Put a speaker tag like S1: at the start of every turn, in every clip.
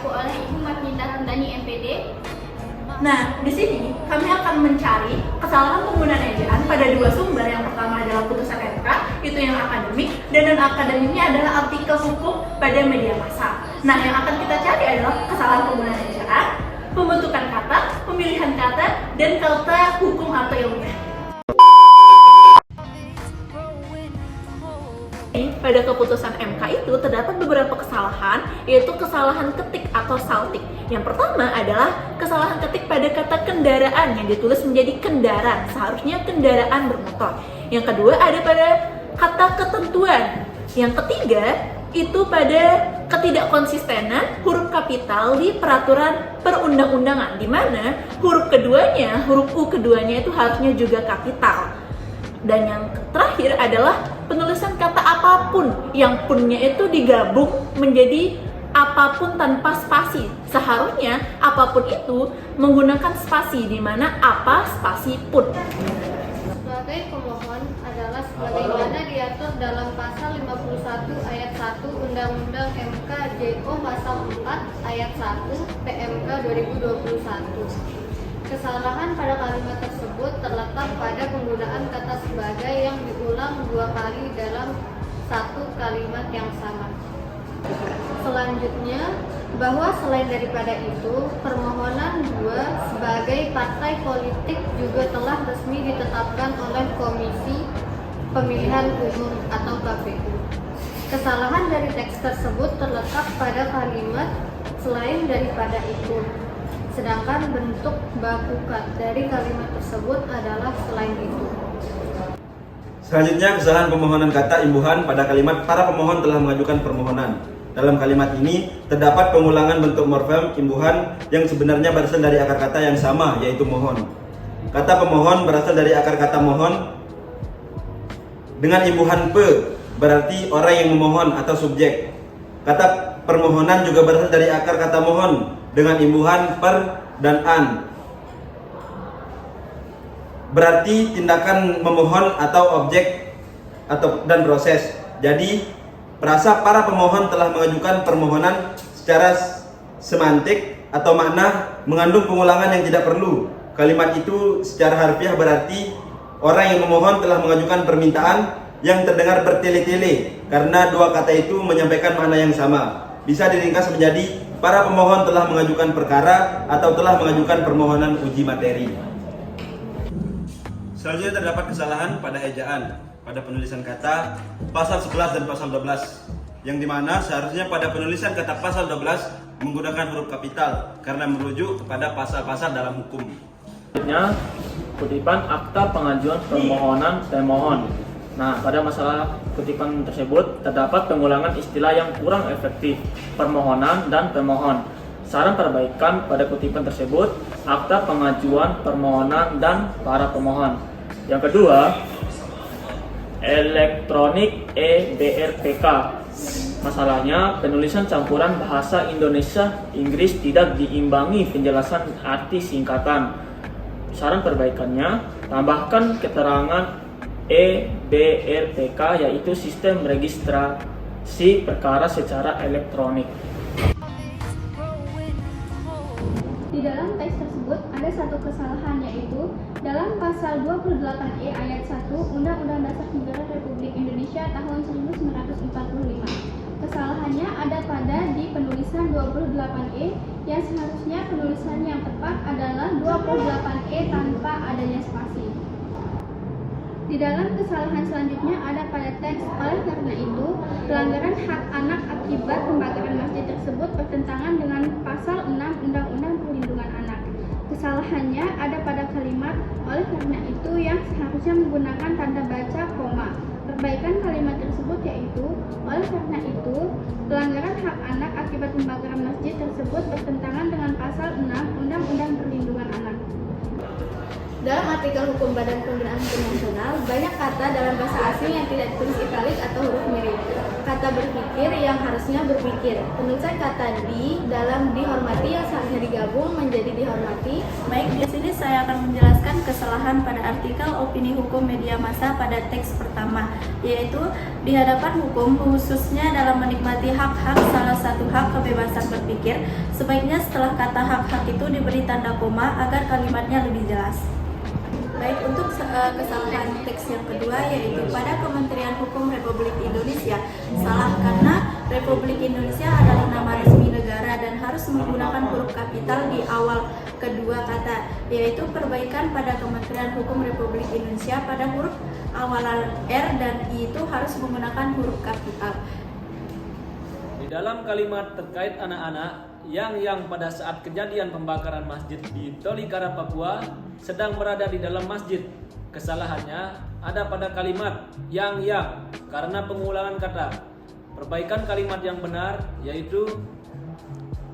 S1: aku oleh Ibu Martinda Handani MPD.
S2: Nah, di sini kami akan mencari kesalahan penggunaan ejaan pada dua sumber. Yang pertama adalah putusan MK, itu yang akademik, dan non-akademiknya adalah artikel hukum pada media massa. Nah, yang akan kita cari adalah kesalahan penggunaan ejaan, pembentukan kata, pemilihan kata, dan kata hukum atau ilmiah. Pada keputusan MK itu terdapat beberapa kesalahan, yaitu kesalahan ketik atau saltik. Yang pertama adalah kesalahan ketik pada kata kendaraan yang ditulis menjadi kendaraan, seharusnya kendaraan bermotor. Yang kedua ada pada kata ketentuan. Yang ketiga itu pada ketidakkonsistenan huruf kapital di peraturan perundang-undangan, di mana huruf U keduanya itu harusnya juga kapital. Dan yang terakhir adalah penulisan kata apapun yang punnya itu digabung menjadi apapun tanpa spasi. Seharusnya apapun itu menggunakan spasi, di mana apa spasi pun.
S3: Sebagai pemohon adalah sebagaimana diatur dalam pasal 51 ayat 1 Undang-Undang MK JO pasal 4 ayat 1 PMK 2021. Kesalahan pada kalimat tersebut terletak pada penggunaan kata sebagai yang diulang dua kali dalam satu kalimat yang sama. Selanjutnya, bahwa selain daripada itu, permohonan 2 sebagai partai politik juga telah resmi ditetapkan oleh Komisi Pemilihan Umum atau KPU. Kesalahan dari teks tersebut terletak pada kalimat selain daripada itu. Sedangkan bentuk baku dari kalimat tersebut adalah selain itu.
S4: Selanjutnya, kesalahan pemohonan kata imbuhan pada kalimat para pemohon telah mengajukan permohonan. Dalam kalimat ini terdapat pengulangan bentuk morfem imbuhan yang sebenarnya berasal dari akar kata yang sama, yaitu mohon. Kata pemohon berasal dari akar kata mohon dengan imbuhan pe, berarti orang yang memohon atau subjek. Kata permohonan juga berasal dari akar kata mohon dengan imbuhan per dan an, berarti tindakan memohon atau objek dan proses. Jadi perasa para pemohon telah mengajukan permohonan secara semantik atau makna mengandung pengulangan yang tidak perlu. Kalimat itu secara harfiah berarti orang yang memohon telah mengajukan permintaan yang terdengar bertele-tele karena dua kata itu menyampaikan makna yang sama. Bisa diringkas menjadi para pemohon telah mengajukan perkara atau telah mengajukan permohonan uji materi. Selanjutnya terdapat kesalahan pada ejaan pada penulisan kata pasal 11 dan pasal 12, yang dimana seharusnya pada penulisan kata pasal 12 menggunakan huruf kapital karena merujuk kepada pasal-pasal dalam hukum.
S5: Selanjutnya, kutipan akta pengajuan permohonan pemohon. Nah, pada masalah kutipan tersebut terdapat pengulangan istilah yang kurang efektif, permohonan dan pemohon. Saran perbaikan pada kutipan tersebut, akta pengajuan permohonan dan para pemohon. Yang kedua, elektronik EBRPK. Masalahnya, penulisan campuran bahasa Indonesia Inggris tidak diimbangi penjelasan arti singkatan. Saran perbaikannya, tambahkan keterangan EBRPK, yaitu sistem registrasi perkara secara elektronik.
S1: Di dalam teks tersebut ada satu kesalahan, yaitu dalam pasal 28E ayat 1 Undang-Undang Dasar Negara Republik Indonesia tahun 1945. Kesalahannya ada pada di penulisan 28E yang seharusnya penulisan yang tepat adalah 28E tanpa adanya spasi. Di dalam kesalahan selanjutnya ada pada teks, oleh karena itu, pelanggaran hak anak akibat pembakaran masjid tersebut bertentangan dengan pasal 6 Undang-Undang Perlindungan Anak. Kesalahannya ada pada kalimat, oleh karena itu yang seharusnya menggunakan tanda baca koma. Perbaikan kalimat tersebut yaitu, oleh karena itu, pelanggaran hak anak akibat pembakaran masjid tersebut bertentangan dengan pasal 6 Undang-Undang Perlindungan Anak. Dalam artikel hukum Badan Pembinaan Hukum Nasional, banyak kata dalam bahasa asing yang tidak ditulis italik atau huruf mirip. Kata berpikir yang harusnya berpikir. Penulisan kata di dalam dihormati yang seharusnya digabung menjadi dihormati.
S6: Baik, di sini saya akan menjelaskan kesalahan pada artikel opini hukum media massa pada teks pertama, yaitu di hadapan hukum, khususnya dalam menikmati hak-hak salah satu hak kebebasan berpikir, sebaiknya setelah kata hak-hak itu diberi tanda koma agar kalimatnya lebih jelas. Baik, untuk kesalahan teks yang kedua yaitu pada Kementerian Hukum Republik Indonesia. Salah karena Republik Indonesia adalah nama resmi negara dan harus menggunakan huruf kapital di awal kedua kata, yaitu perbaikan pada Kementerian Hukum Republik Indonesia pada huruf awalan R dan I itu harus menggunakan huruf kapital.
S7: Di dalam kalimat terkait anak-anak yang pada saat kejadian pembakaran masjid di Tolikara, Papua sedang berada di dalam masjid. Kesalahannya ada pada kalimat yang karena pengulangan kata. Perbaikan kalimat yang benar yaitu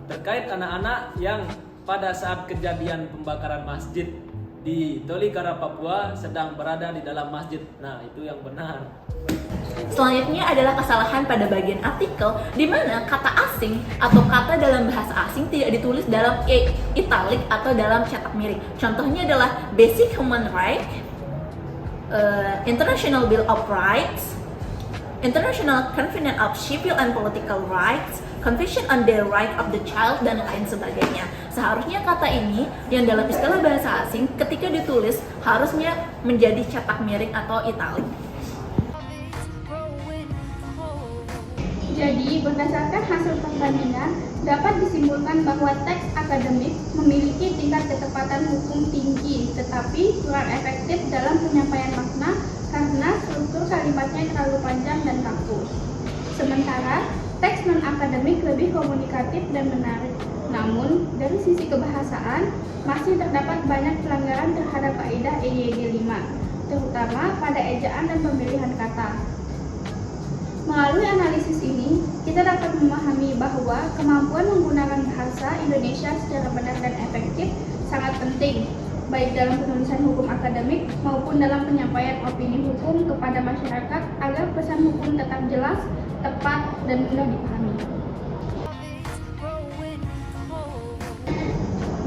S7: terkait anak-anak yang pada saat kejadian pembakaran masjid di Tolikara, Papua sedang berada di dalam masjid. Nah, itu yang benar.
S2: Selanjutnya adalah kesalahan pada bagian artikel di mana kata asing atau kata dalam bahasa asing tidak ditulis dalam italic atau dalam cetak miring. Contohnya adalah Basic Human Rights, International Bill of Rights, International Convention of Civil and Political Rights, Convention on the Right of the Child, dan lain sebagainya. Seharusnya kata ini yang dalam istilah bahasa asing ketika ditulis harusnya menjadi cetak miring atau italic.
S1: Jadi, berdasarkan hasil perbandingan, dapat disimpulkan bahwa teks akademik memiliki tingkat ketepatan hukum tinggi, tetapi kurang efektif dalam penyampaian makna karena struktur kalimatnya terlalu panjang dan kaku. Sementara, teks non-akademik lebih komunikatif dan menarik. Namun, dari sisi kebahasaan, masih terdapat banyak pelanggaran terhadap kaidah EYD 5, terutama pada ejaan dan pemilihan kata. Melalui analisis ini, kita dapat memahami bahwa kemampuan menggunakan bahasa Indonesia secara benar dan efektif sangat penting, baik dalam penulisan hukum akademik maupun dalam penyampaian opini hukum kepada masyarakat agar pesan hukum tetap jelas, tepat, dan mudah dipahami.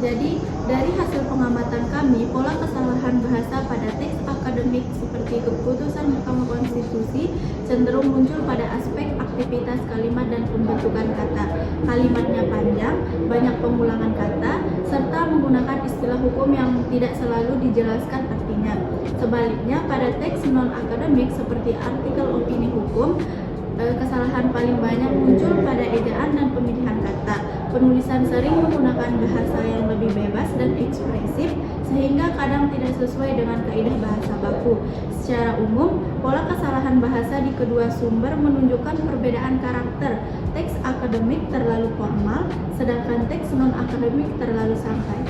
S6: Jadi, dari hasil pengamatan kami, pola kesalahan bahasa pada teks akademik seperti keputusan Mahkamah Konstitusi cenderung muncul pada aspek aktivitas kalimat dan pembentukan kata. Kalimatnya panjang, banyak pengulangan kata, serta menggunakan istilah hukum yang tidak selalu dijelaskan artinya. Sebaliknya, pada teks non-akademik seperti artikel opini hukum, kesalahan paling banyak muncul pada ejaan dan pemilihan kata. Penulisan sering menggunakan bahasa yang lebih bebas dan ekspresif sehingga kadang tidak sesuai dengan kaidah bahasa baku. Secara umum, pola kesalahan bahasa di kedua sumber menunjukkan perbedaan karakter. Teks akademik terlalu formal, sedangkan teks non-akademik terlalu santai.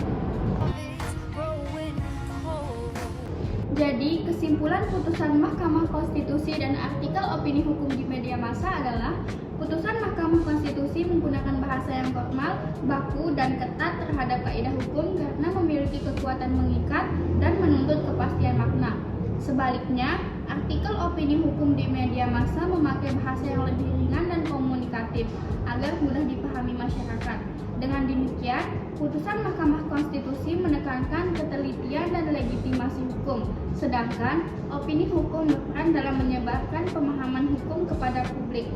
S1: Jadi, kesimpulan putusan Mahkamah Konstitusi dan artikel opini hukum di media massa adalah putusan Mahkamah Konstitusi menggunakan bahasa yang formal, baku, dan ketat terhadap kaidah hukum karena memiliki kekuatan mengikat dan menuntut kepastian makna. Sebaliknya, artikel opini hukum di media massa memakai bahasa yang lebih ringan dan komunikatif agar mudah dipahami masyarakat. Dengan demikian, putusan Mahkamah Konstitusi menekankan ketelitian dan legitimasi hukum, sedangkan opini hukum berperan dalam menyebarkan pemahaman hukum kepada publik.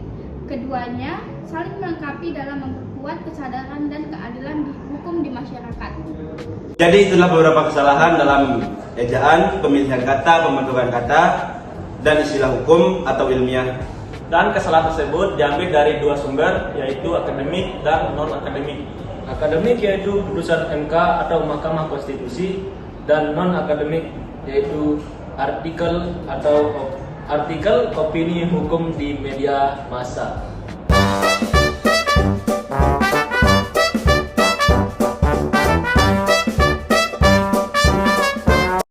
S1: Keduanya saling melengkapi dalam memperkuat kesadaran dan keadilan di hukum di masyarakat.
S4: Jadi itulah beberapa kesalahan dalam ejaan, pemilihan kata, pembentukan kata, dan istilah hukum atau ilmiah.
S5: Dan kesalahan tersebut diambil dari dua sumber, yaitu akademik dan non-akademik. Akademik yaitu putusan MK atau Mahkamah Konstitusi, dan non-akademik yaitu artikel opini hukum di media massa.